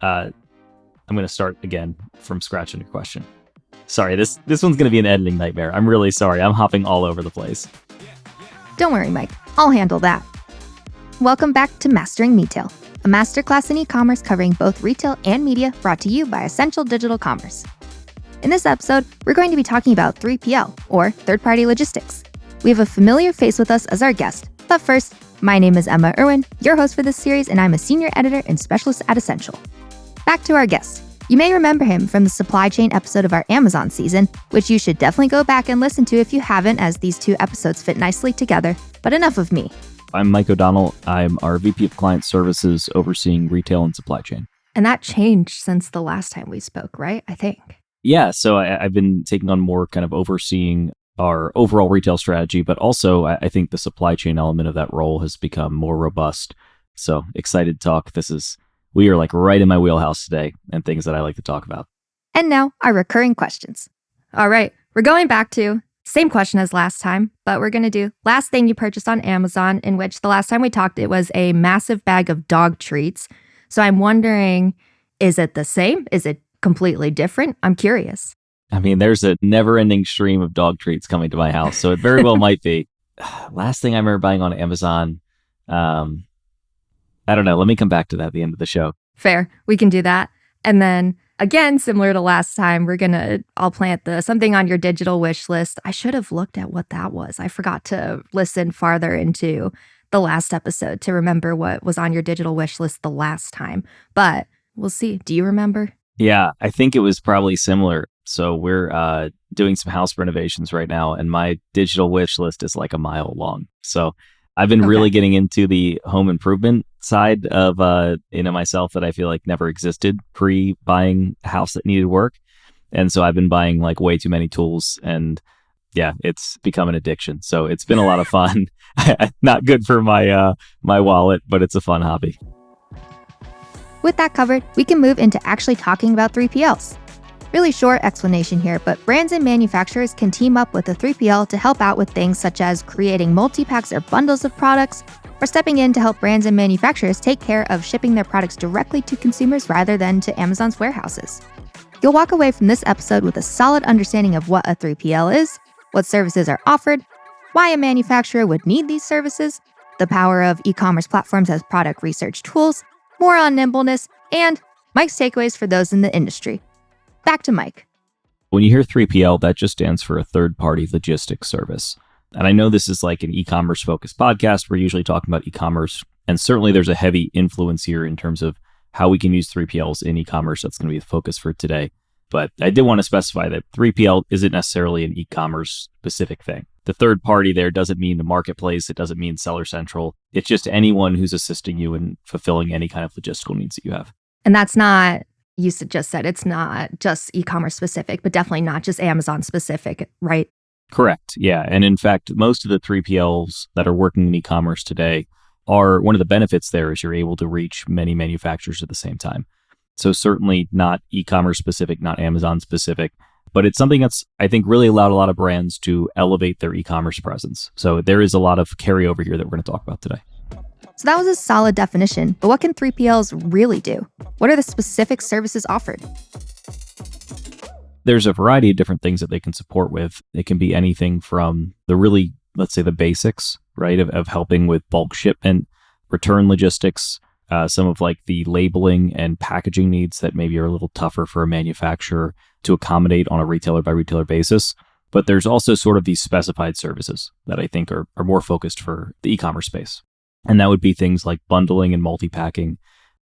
I'm going to start again from scratch on your question. Sorry, this one's going to be an editing nightmare. I'm really sorry. I'm hopping all over the place. Don't worry, Mike. I'll handle that. Welcome back to Mastering Retail, a masterclass in e-commerce covering both retail and media, brought to you by Essential Digital Commerce. In this episode, we're going to be talking about 3PL, or third-party logistics. We have a familiar face with us as our guest. But first, my name is Emma Irwin, your host for this series, and I'm a senior editor and specialist at Essential. Back to our guest. You may remember him from the supply chain episode of our Amazon season, which you should definitely go back and listen to if you haven't, as these two episodes fit nicely together. But enough of me. I'm Mike O'Donnell. I'm our VP of Client Services overseeing retail and supply chain. And that changed since the last time we spoke, right? I think. Yeah, so I've been taking on more kind of overseeing our overall retail strategy, but also I think the supply chain element of that role has become more robust. So excited to talk. We are like right in my wheelhouse today and things that I like to talk about. And now our recurring questions. All right, we're going back to same question as last time, but we're going to do last thing you purchased on Amazon, in which the last time we talked, it was a massive bag of dog treats. So I'm wondering, is it the same? Is it completely different? I'm curious. I mean, there's a never-ending stream of dog treats coming to my house, so it very well might be. Last thing I remember buying on Amazon, I don't know. Let me come back to that at the end of the show. Fair. We can do that. And then again, similar to last time, I'll plant something on your digital wish list. I should have looked at what that was. I forgot to listen farther into the last episode to remember what was on your digital wish list the last time. But we'll see. Do you remember? Yeah, I think it was probably similar. So we're doing some house renovations right now, and my digital wish list is like a mile long. So I've been really getting into the home improvement side of myself that I feel like never existed pre-buying a house that needed work. And so I've been buying like way too many tools, and yeah, it's become an addiction. So it's been a lot of fun. Not good for my wallet, but it's a fun hobby. With that covered, we can move into actually talking about 3PLs. Really short explanation here, but brands and manufacturers can team up with a 3PL to help out with things such as creating multi-packs or bundles of products, or stepping in to help brands and manufacturers take care of shipping their products directly to consumers rather than to Amazon's warehouses. You'll walk away from this episode with a solid understanding of what a 3PL is, what services are offered, why a manufacturer would need these services, the power of e-commerce platforms as product research tools, more on nimbleness, and Mike's takeaways for those in the industry. Back to Mike. When you hear 3PL, that just stands for a third-party logistics service. And I know this is like an e-commerce focused podcast. We're usually talking about e-commerce. And certainly there's a heavy influence here in terms of how we can use 3PLs in e-commerce. That's going to be the focus for today. But I did want to specify that 3PL isn't necessarily an e-commerce specific thing. The third party there doesn't mean the marketplace. It doesn't mean Seller Central. It's just anyone who's assisting you in fulfilling any kind of logistical needs that you have. And that's not... You just said it's not just e-commerce specific, but definitely not just Amazon specific, right? Correct. Yeah. And in fact, most of the 3PLs that are working in e-commerce today are, one of the benefits there is you're able to reach many manufacturers at the same time. So certainly not e-commerce specific, not Amazon specific, but it's something that's, I think, really allowed a lot of brands to elevate their e-commerce presence. So there is a lot of carryover here that we're going to talk about today. So that was a solid definition, but what can 3PLs really do? What are the specific services offered? There's a variety of different things that they can support with. It can be anything from the really, let's say, the basics, right, of helping with bulk shipment, return logistics, some of like the labeling and packaging needs that maybe are a little tougher for a manufacturer to accommodate on a retailer by retailer basis. But there's also sort of these specified services that I think are more focused for the e-commerce space. And that would be things like bundling and multi-packing.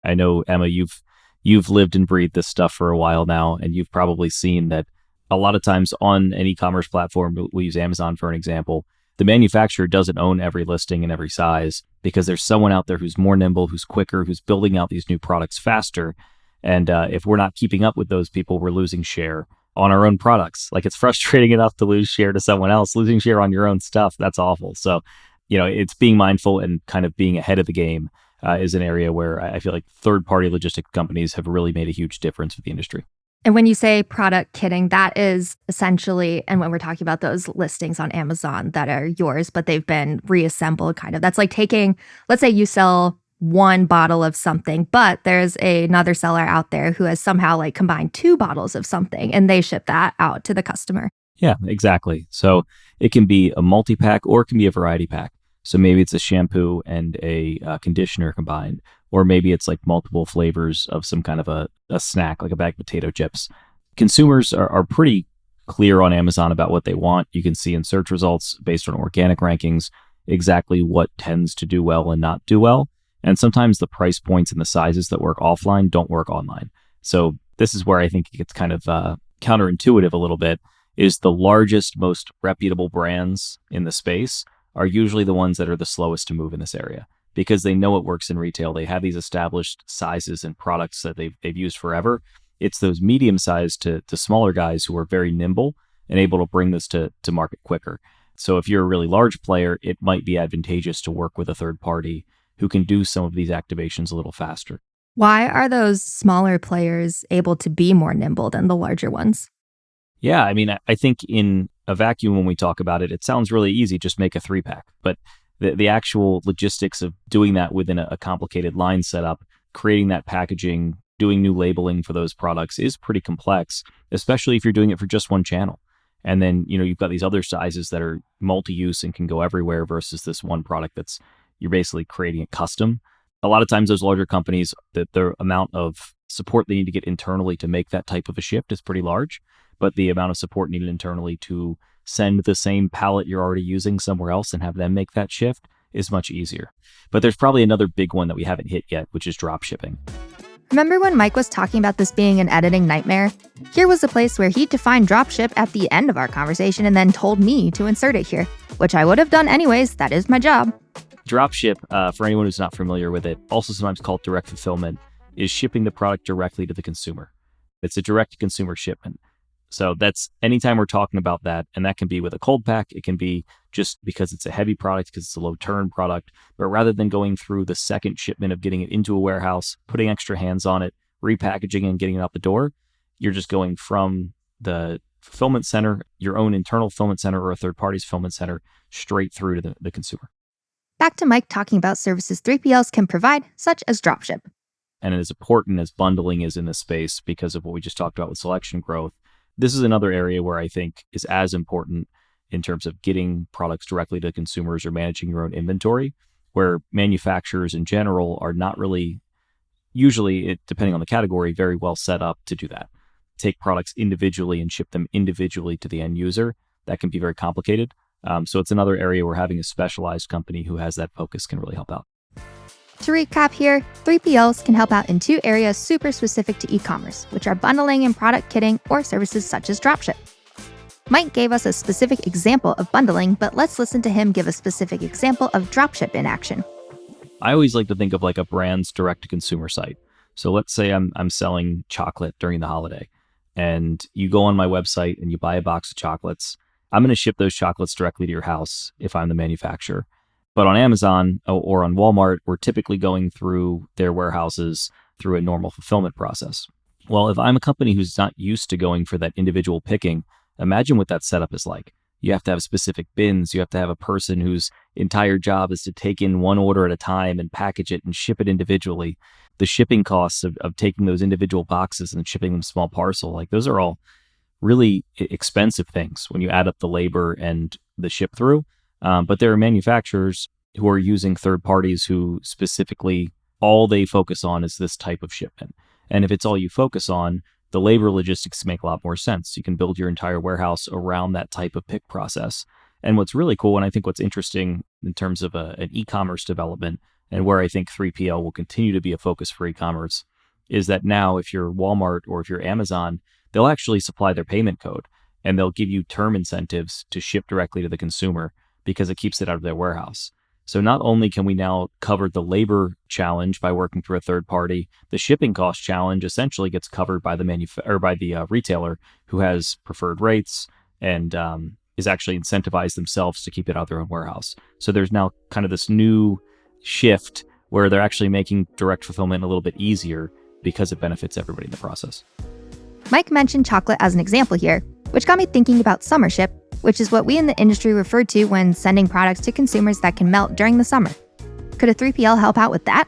I know, Emma, you've lived and breathed this stuff for a while now, and you've probably seen that a lot of times on an e-commerce platform, we'll use Amazon for an example, the manufacturer doesn't own every listing and every size because there's someone out there who's more nimble, who's quicker, who's building out these new products faster. And if we're not keeping up with those people, we're losing share on our own products. Like, it's frustrating enough to lose share to someone else. Losing share on your own stuff, that's awful. So, it's being mindful and kind of being ahead of the game is an area where I feel like third-party logistics companies have really made a huge difference for the industry. And when you say product kitting, that is essentially, and when we're talking about those listings on Amazon that are yours, but they've been reassembled kind of, that's like taking, let's say you sell one bottle of something, but there's another seller out there who has somehow like combined two bottles of something and they ship that out to the customer. Yeah, exactly. So it can be a multi-pack or it can be a variety pack. So maybe it's a shampoo and a conditioner combined, or maybe it's like multiple flavors of some kind of a snack, like a bag of potato chips. Consumers are pretty clear on Amazon about what they want. You can see in search results based on organic rankings exactly what tends to do well and not do well. And sometimes the price points and the sizes that work offline don't work online. So this is where I think it gets kind of counterintuitive a little bit, is the largest, most reputable brands in the space are usually the ones that are the slowest to move in this area because they know it works in retail. They have these established sizes and products that they've used forever. It's those medium-sized to smaller guys who are very nimble and able to bring this to market quicker. So if you're a really large player, it might be advantageous to work with a third party who can do some of these activations a little faster. Why are those smaller players able to be more nimble than the larger ones? Yeah, I mean, I think in a vacuum, when we talk about it, it sounds really easy, just make a 3-pack. But the actual logistics of doing that within a complicated line setup, creating that packaging, doing new labeling for those products is pretty complex, especially if you're doing it for just one channel. And then, you've got these other sizes that are multi-use and can go everywhere versus this one product you're basically creating it custom. A lot of times those larger companies, the amount of support they need to get internally to make that type of a shift is pretty large, but the amount of support needed internally to send the same palette you're already using somewhere else and have them make that shift is much easier. But there's probably another big one that we haven't hit yet, which is drop shipping. Remember when Mike was talking about this being an editing nightmare? Here was a place where he defined dropship at the end of our conversation and then told me to insert it here, which I would have done anyways. That is my job. Dropship, for anyone who's not familiar with it, also sometimes called direct fulfillment, is shipping the product directly to the consumer. It's a direct consumer shipment. So that's anytime we're talking about that, and that can be with a cold pack, it can be just because it's a heavy product, because it's a low turn product, but rather than going through the second shipment of getting it into a warehouse, putting extra hands on it, repackaging and getting it out the door, you're just going from the fulfillment center, your own internal fulfillment center or a third party's fulfillment center, straight through to the consumer. Back to Mike talking about services 3PLs can provide, such as dropship. And as important as bundling is in this space because of what we just talked about with selection growth, this is another area where I think is as important in terms of getting products directly to consumers or managing your own inventory, where manufacturers in general are not really, usually, depending on the category, very well set up to do that. Take products individually and ship them individually to the end user. That can be very complicated. So it's another area where having a specialized company who has that focus can really help out. To recap here, 3PLs can help out in two areas super specific to e-commerce, which are bundling and product kitting or services such as dropship. Mike gave us a specific example of bundling, but let's listen to him give a specific example of dropship in action. I always like to think of like a brand's direct-to-consumer site. So let's say I'm selling chocolate during the holiday, and you go on my website and you buy a box of chocolates. I'm going to ship those chocolates directly to your house if I'm the manufacturer. But on Amazon or on Walmart, we're typically going through their warehouses through a normal fulfillment process. Well, if I'm a company who's not used to going for that individual picking, imagine what that setup is like. You have to have specific bins. You have to have a person whose entire job is to take in one order at a time and package it and ship it individually. The shipping costs of taking those individual boxes and shipping them small parcel, like those are all really expensive things when you add up the labor and the ship through. But there are manufacturers who are using third parties who specifically all they focus on is this type of shipment. And if it's all you focus on, the labor logistics make a lot more sense. You can build your entire warehouse around that type of pick process. And what's really cool, and I think what's interesting in terms of an e-commerce development, and where I think 3PL will continue to be a focus for e-commerce, is that now if you're Walmart or if you're Amazon, they'll actually supply their payment code and they'll give you term incentives to ship directly to the consumer because it keeps it out of their warehouse. So not only can we now cover the labor challenge by working through a third party, the shipping cost challenge essentially gets covered by the retailer who has preferred rates and is actually incentivized themselves to keep it out of their own warehouse. So there's now kind of this new shift where they're actually making direct fulfillment a little bit easier because it benefits everybody in the process. Mike mentioned chocolate as an example here, which got me thinking about summer ship, which is what we in the industry refer to when sending products to consumers that can melt during the summer. Could a 3PL help out with that?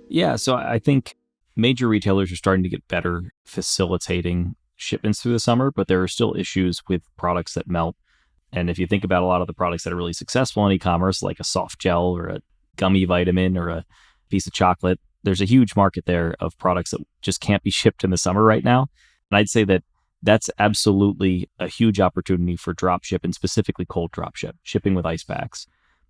Yeah, so I think major retailers are starting to get better facilitating shipments through the summer, but there are still issues with products that melt. And if you think about a lot of the products that are really successful in e-commerce, like a soft gel or a gummy vitamin or a piece of chocolate, there's a huge market there of products that just can't be shipped in the summer right now. And I'd say that that's absolutely a huge opportunity for drop ship, and specifically cold drop ship, shipping with ice packs.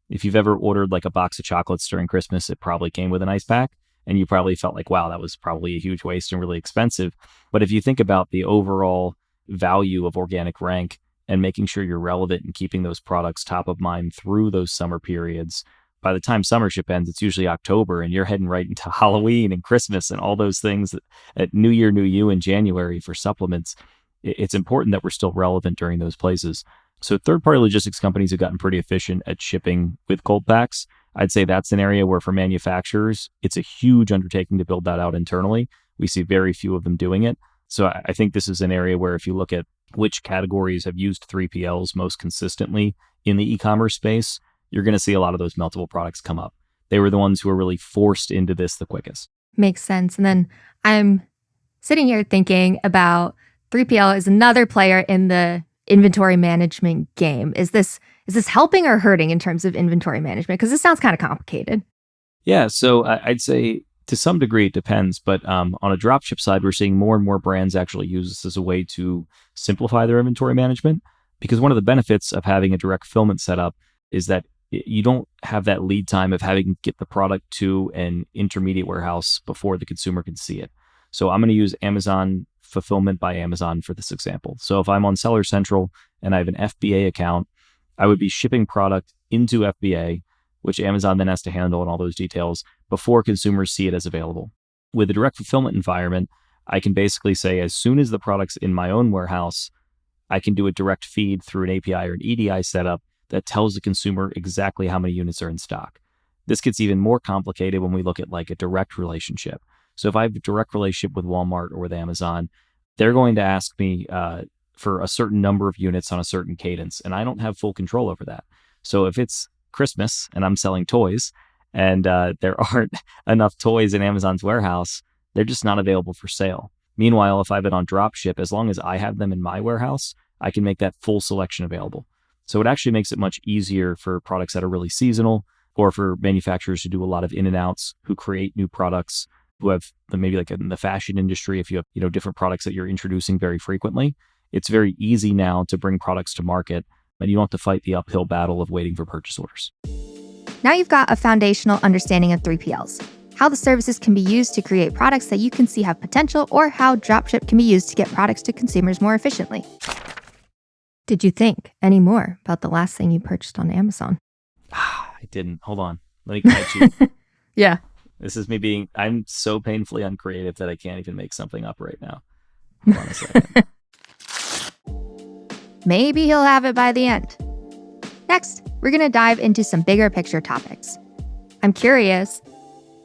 If you've ever ordered like a box of chocolates during Christmas, it probably came with an ice pack. And you probably felt like, wow, that was probably a huge waste and really expensive. But if you think about the overall value of organic rank and making sure you're relevant and keeping those products top of mind through those summer periods, by the time summer ship ends, it's usually October and you're heading right into Halloween and Christmas and all those things at New Year, New You in January for supplements. It's important that we're still relevant during those places. So third-party logistics companies have gotten pretty efficient at shipping with cold packs. I'd say that's an area where for manufacturers, it's a huge undertaking to build that out internally. We see very few of them doing it. So I think this is an area where if you look at which categories have used 3PLs most consistently in the e-commerce space, you're going to see a lot of those meltable products come up. They were the ones who were really forced into this the quickest. Makes sense. And then I'm sitting here thinking about 3PL is another player in the inventory management game. Is this helping or hurting in terms of inventory management? Because this sounds kind of complicated. Yeah, so I'd say to some degree it depends, but on a dropship side, we're seeing more and more brands actually use this as a way to simplify their inventory management. Because one of the benefits of having a direct fulfillment setup is that you don't have that lead time of having to get the product to an intermediate warehouse before the consumer can see it. So I'm going to use Amazon Fulfillment by Amazon for this example. So if I'm on Seller Central and I have an FBA account, I would be shipping product into FBA, which Amazon then has to handle and all those details before consumers see it as available. With a direct fulfillment environment, I can basically say as soon as the product's in my own warehouse, I can do a direct feed through an API or an EDI setup that tells the consumer exactly how many units are in stock. This gets even more complicated when we look at like a direct relationship. So if I have a direct relationship with Walmart or with Amazon, they're going to ask me for a certain number of units on a certain cadence, and I don't have full control over that. So if it's Christmas and I'm selling toys and there aren't enough toys in Amazon's warehouse, they're just not available for sale. Meanwhile, if I've been on dropship, as long as I have them in my warehouse, I can make that full selection available. So it actually makes it much easier for products that are really seasonal, or for manufacturers who do a lot of in and outs, who create new products, who have maybe like in the fashion industry, if you have different products that you're introducing very frequently. It's very easy now to bring products to market, and you don't have to fight the uphill battle of waiting for purchase orders. Now you've got a foundational understanding of 3PLs, how the services can be used to create products that you can see have potential, or how dropship can be used to get products to consumers more efficiently. Did you think any more about the last thing you purchased on Amazon? I didn't. Hold on. Let me catch you. Yeah. This is me I'm so painfully uncreative that I can't even make something up right now. Hold on a second. Maybe he'll have it by the end. Next, we're going to dive into some bigger picture topics. I'm curious,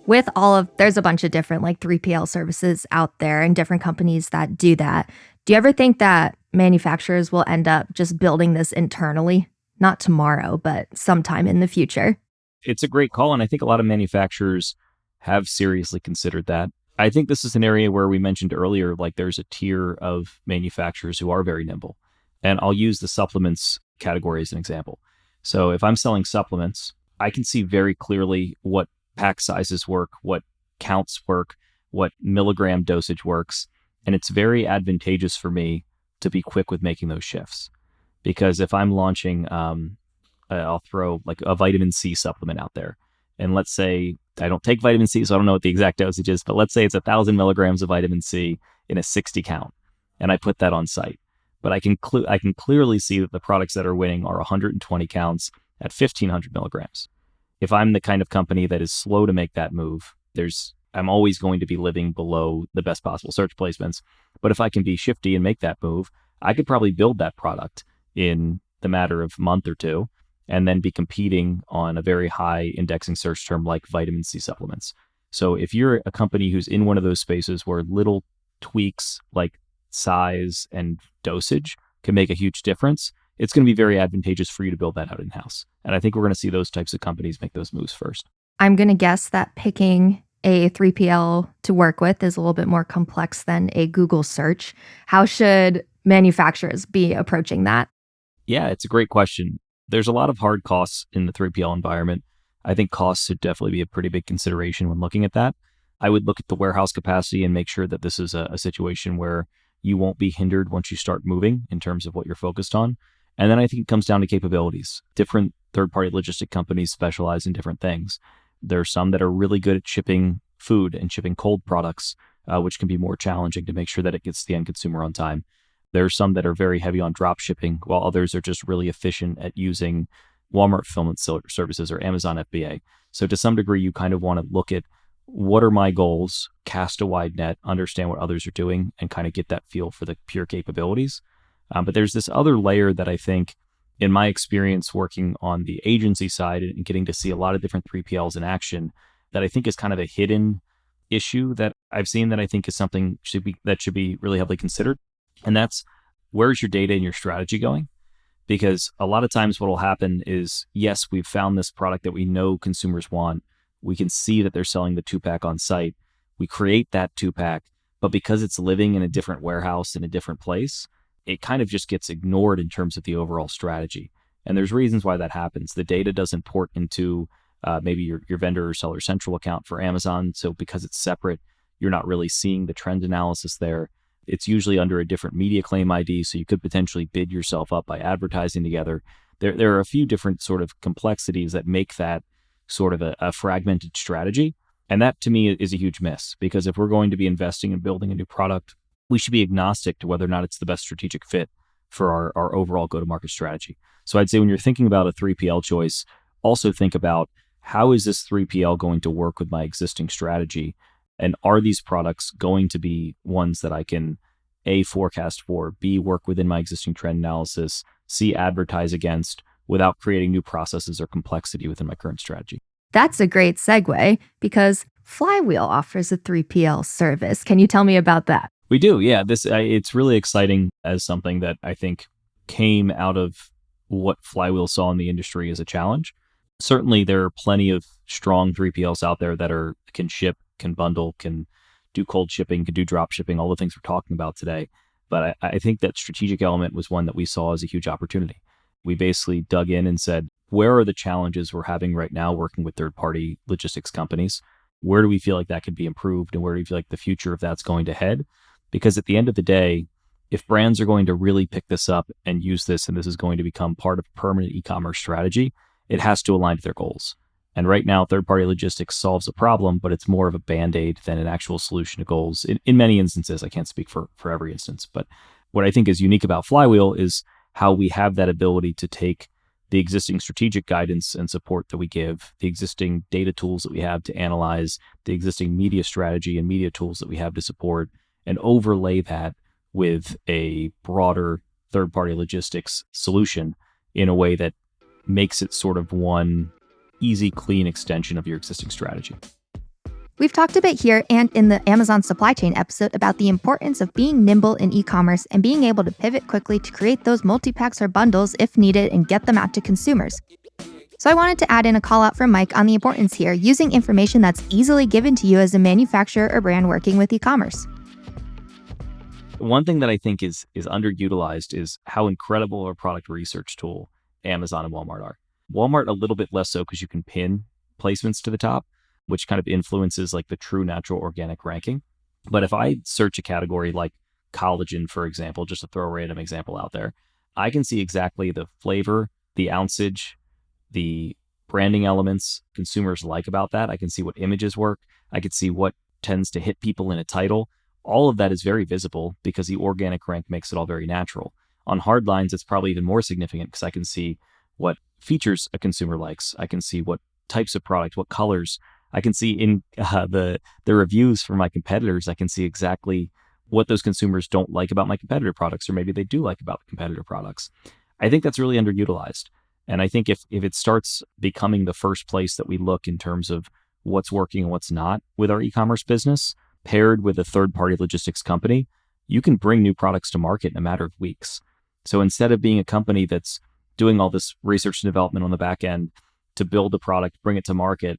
there's a bunch of different like 3PL services out there and different companies that do that. Do you ever think that manufacturers will end up just building this internally? Not tomorrow, but sometime in the future. It's a great call, and I think a lot of manufacturers have seriously considered that. I think this is an area where we mentioned earlier, like there's a tier of manufacturers who are very nimble. And I'll use the supplements category as an example. So if I'm selling supplements, I can see very clearly what pack sizes work, what counts work, what milligram dosage works. And it's very advantageous for me to be quick with making those shifts. Because if I'm launching, I'll throw like a vitamin C supplement out there. And let's say I don't take vitamin C, so I don't know what the exact dosage is, but let's say it's 1,000 milligrams of vitamin C in a 60 count. And I put that on site. But I can clearly see that the products that are winning are 120 counts at 1,500 milligrams. If I'm the kind of company that is slow to make that move, I'm always going to be living below the best possible search placements. But if I can be shifty and make that move, I could probably build that product in the matter of a month or two, and then be competing on a very high indexing search term like vitamin C supplements. So if you're a company who's in one of those spaces where little tweaks like size and dosage can make a huge difference, it's going to be very advantageous for you to build that out in-house. And I think we're going to see those types of companies make those moves first. I'm going to guess that picking a 3PL to work with is a little bit more complex than a Google search. How should manufacturers be approaching that? Yeah, it's a great question. There's a lot of hard costs in the 3PL environment. I think costs should definitely be a pretty big consideration when looking at that. I would look at the warehouse capacity and make sure that this is a situation where you won't be hindered once you start moving in terms of what you're focused on. And then I think it comes down to capabilities. Different third-party logistic companies specialize in different things. There are some that are really good at shipping food and shipping cold products, which can be more challenging to make sure that it gets to the end consumer on time. There are some that are very heavy on drop shipping, while others are just really efficient at using Walmart fulfillment services or Amazon FBA. So to some degree, you kind of want to look at what are my goals, cast a wide net, understand what others are doing, and kind of get that feel for the pure capabilities. But there's this other layer that I think, in my experience working on the agency side and getting to see a lot of different 3PLs in action, that I think is kind of a hidden issue that I've seen that I think is something should be really heavily considered. And that's, where's your data and your strategy going? Because a lot of times what will happen is, yes, we've found this product that we know consumers want. We can see that they're selling the 2-pack on site. We create that 2-pack, but because it's living in a different warehouse in a different place, it kind of just gets ignored in terms of the overall strategy. And there's reasons why that happens. The data doesn't port into maybe your vendor or seller central account for Amazon. So because it's separate, you're not really seeing the trend analysis there. It's usually under a different media claim ID, so you could potentially bid yourself up by advertising together. There are a few different sort of complexities that make that sort of a fragmented strategy. And that to me is a huge miss, because if we're going to be investing in building a new product, we should be agnostic to whether or not it's the best strategic fit for our overall go-to-market strategy. So I'd say when you're thinking about a 3PL choice, also think about, how is this 3PL going to work with my existing strategy? And are these products going to be ones that I can A, forecast for, B, work within my existing trend analysis, C, advertise against without creating new processes or complexity within my current strategy? That's a great segue, because Flywheel offers a 3PL service. Can you tell me about that? We do, yeah. It's really exciting as something that I think came out of what Flywheel saw in the industry as a challenge. Certainly, there are plenty of strong 3PLs out there that can ship, can bundle, can do cold shipping, can do drop shipping, all the things we're talking about today. But I think that strategic element was one that we saw as a huge opportunity. We basically dug in and said, where are the challenges we're having right now working with third-party logistics companies? Where do we feel like that could be improved? And where do we feel like the future of that's going to head? Because at the end of the day, if brands are going to really pick this up and use this, and this is going to become part of a permanent e-commerce strategy, it has to align to their goals. And right now, third-party logistics solves a problem, but it's more of a Band-Aid than an actual solution to goals. In many instances, I can't speak for every instance, but what I think is unique about Flywheel is how we have that ability to take the existing strategic guidance and support that we give, the existing data tools that we have to analyze, the existing media strategy and media tools that we have to support, and overlay that with a broader third-party logistics solution in a way that makes it sort of one easy, clean extension of your existing strategy. We've talked a bit here and in the Amazon supply chain episode about the importance of being nimble in e-commerce and being able to pivot quickly to create those multi-packs or bundles if needed and get them out to consumers. So I wanted to add in a call out from Mike on the importance here, using information that's easily given to you as a manufacturer or brand working with e-commerce. One thing that I think is underutilized is how incredible of a product research tool Amazon and Walmart are. Walmart a little bit less so, because you can pin placements to the top, which kind of influences like the true natural organic ranking. But if I search a category like collagen, for example, just to throw a random example out there, I can see exactly the flavor, the ounceage, the branding elements consumers like about that. I can see what images work. I can see what tends to hit people in a title. All of that is very visible because the organic rank makes it all very natural. On hard lines, it's probably even more significant because I can see what features a consumer likes. I can see what types of product, what colors. I can see in the reviews from my competitors, I can see exactly what those consumers don't like about my competitor products, or maybe they do like about the competitor products. I think that's really underutilized. And I think if it starts becoming the first place that we look in terms of what's working and what's not with our e-commerce business, paired with a third-party logistics company, you can bring new products to market in a matter of weeks. So instead of being a company that's doing all this research and development on the back end to build a product, bring it to market,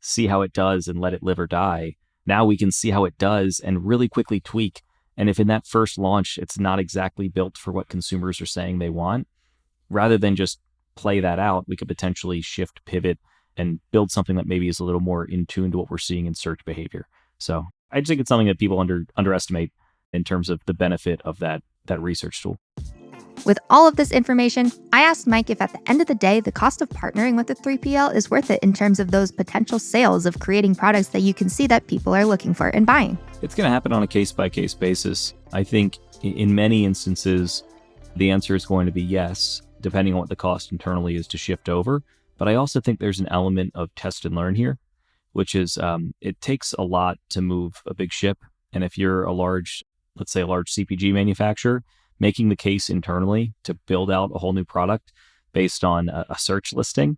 see how it does and let it live or die. Now we can see how it does and really quickly tweak. And if in that first launch, it's not exactly built for what consumers are saying they want, rather than just play that out, we could potentially shift, pivot, and build something that maybe is a little more in tune to what we're seeing in search behavior. So I just think it's something that people underestimate in terms of the benefit of that research tool. With all of this information, I asked Mike if at the end of the day, the cost of partnering with a 3PL is worth it in terms of those potential sales of creating products that you can see that people are looking for and buying. It's going to happen on a case-by-case basis. I think in many instances, the answer is going to be yes, depending on what the cost internally is to shift over. But I also think there's an element of test and learn here, which is it takes a lot to move a big ship. And if you're let's say a large CPG manufacturer, making the case internally to build out a whole new product based on a search listing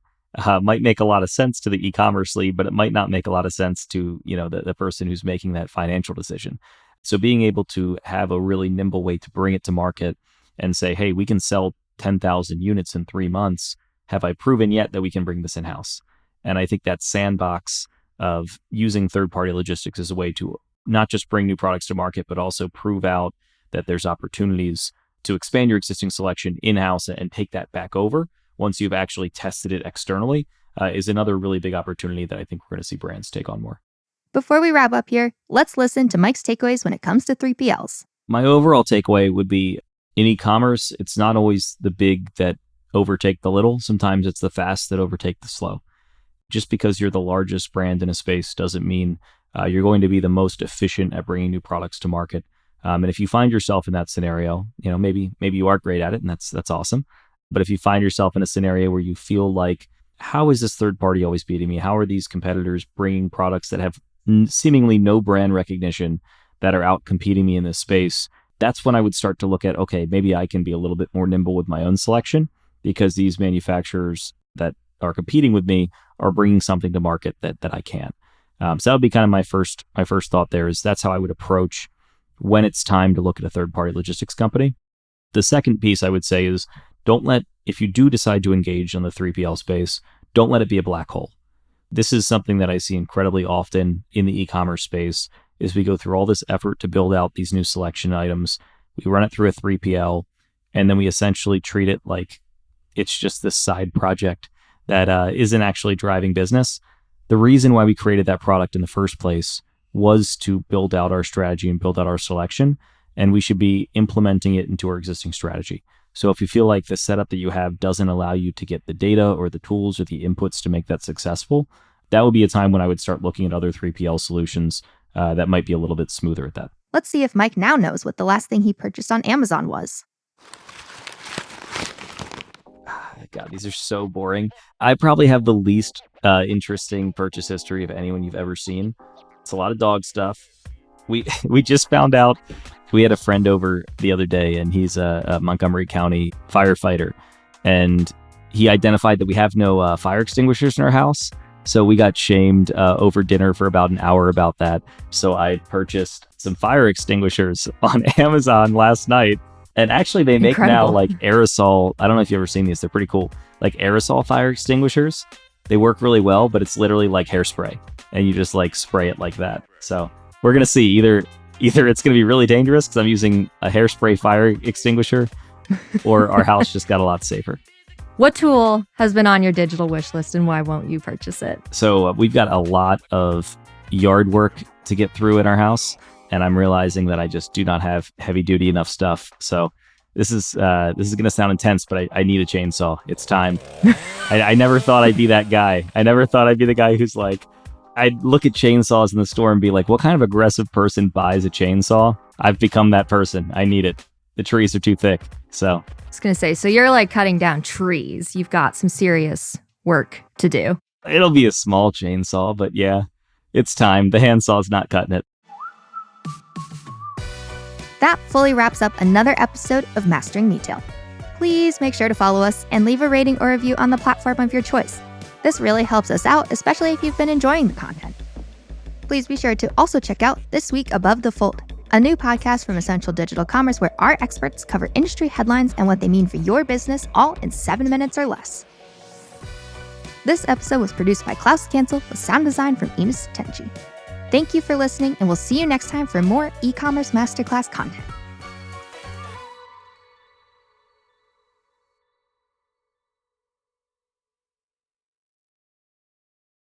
might make a lot of sense to the e-commerce lead, but it might not make a lot of sense to the person who's making that financial decision. So being able to have a really nimble way to bring it to market and say, hey, we can sell 10,000 units in 3 months. Have I proven yet that we can bring this in-house? And I think that sandbox of using third-party logistics as a way to not just bring new products to market, but also prove out that there's opportunities to expand your existing selection in-house and take that back over once you've actually tested it externally is another really big opportunity that I think we're going to see brands take on more. Before we wrap up here, let's listen to Mike's takeaways when it comes to 3PLs. My overall takeaway would be in e-commerce, it's not always the big that overtake the little. Sometimes it's the fast that overtake the slow. Just because you're the largest brand in a space doesn't mean you're going to be the most efficient at bringing new products to market. And if you find yourself in that scenario, maybe you are great at it, and that's awesome. But if you find yourself in a scenario where you feel like, how is this third party always beating me? How are these competitors bringing products that have seemingly no brand recognition that are out competing me in this space? That's when I would start to look at, okay, maybe I can be a little bit more nimble with my own selection, because these manufacturers that are competing with me are bringing something to market that I can't. So that would be kind of my first thought there. Is that's how I would approach when it's time to look at a third-party logistics company. The second piece I would say is if you do decide to engage in the 3PL space, don't let it be a black hole. This is something that I see incredibly often in the e-commerce space, is we go through all this effort to build out these new selection items. We run it through a 3PL, and then we essentially treat it like it's just this side project that isn't actually driving business. The reason why we created that product in the first place was to build out our strategy and build out our selection, and we should be implementing it into our existing strategy. So if you feel like the setup that you have doesn't allow you to get the data or the tools or the inputs to make that successful, that would be a time when I would start looking at other 3PL solutions that might be a little bit smoother at that. Let's see if Mike now knows what the last thing he purchased on Amazon was. God, these are so boring. I probably have the least interesting purchase history of anyone you've ever seen. It's a lot of dog stuff. We just found out, we had a friend over the other day, and he's a Montgomery County firefighter, and he identified that we have no fire extinguishers in our house. So we got shamed over dinner for about an hour about that. So I purchased some fire extinguishers on Amazon last night. And actually, they make now like aerosol. I don't know if you've ever seen these. They're pretty cool. Like aerosol fire extinguishers. They work really well, but it's literally like hairspray. And you just like spray it like that. So we're going to see either it's going to be really dangerous because I'm using a hairspray fire extinguisher, or our house just got a lot safer. What tool has been on your digital wish list, and why won't you purchase it? So we've got a lot of yard work to get through in our house. And I'm realizing that I just do not have heavy duty enough stuff. So this is going to sound intense, but I need a chainsaw. It's time. I never thought I'd be that guy. I never thought I'd be the guy who's like, I'd look at chainsaws in the store and be like, what kind of aggressive person buys a chainsaw? I've become that person. I need it. The trees are too thick. So I was going to say, so you're like cutting down trees. You've got some serious work to do. It'll be a small chainsaw, but yeah, it's time. The handsaw's not cutting it. That fully wraps up another episode of Mastering Retail. Please make sure to follow us and leave a rating or review on the platform of your choice. This really helps us out, especially if you've been enjoying the content. Please be sure to also check out This Week Above the Fold, a new podcast from Essential Digital Commerce where our experts cover industry headlines and what they mean for your business all in 7 minutes or less. This episode was produced by Klaus Cancel with sound design from Enos Tenji. Thank you for listening, and we'll see you next time for more e-commerce masterclass content.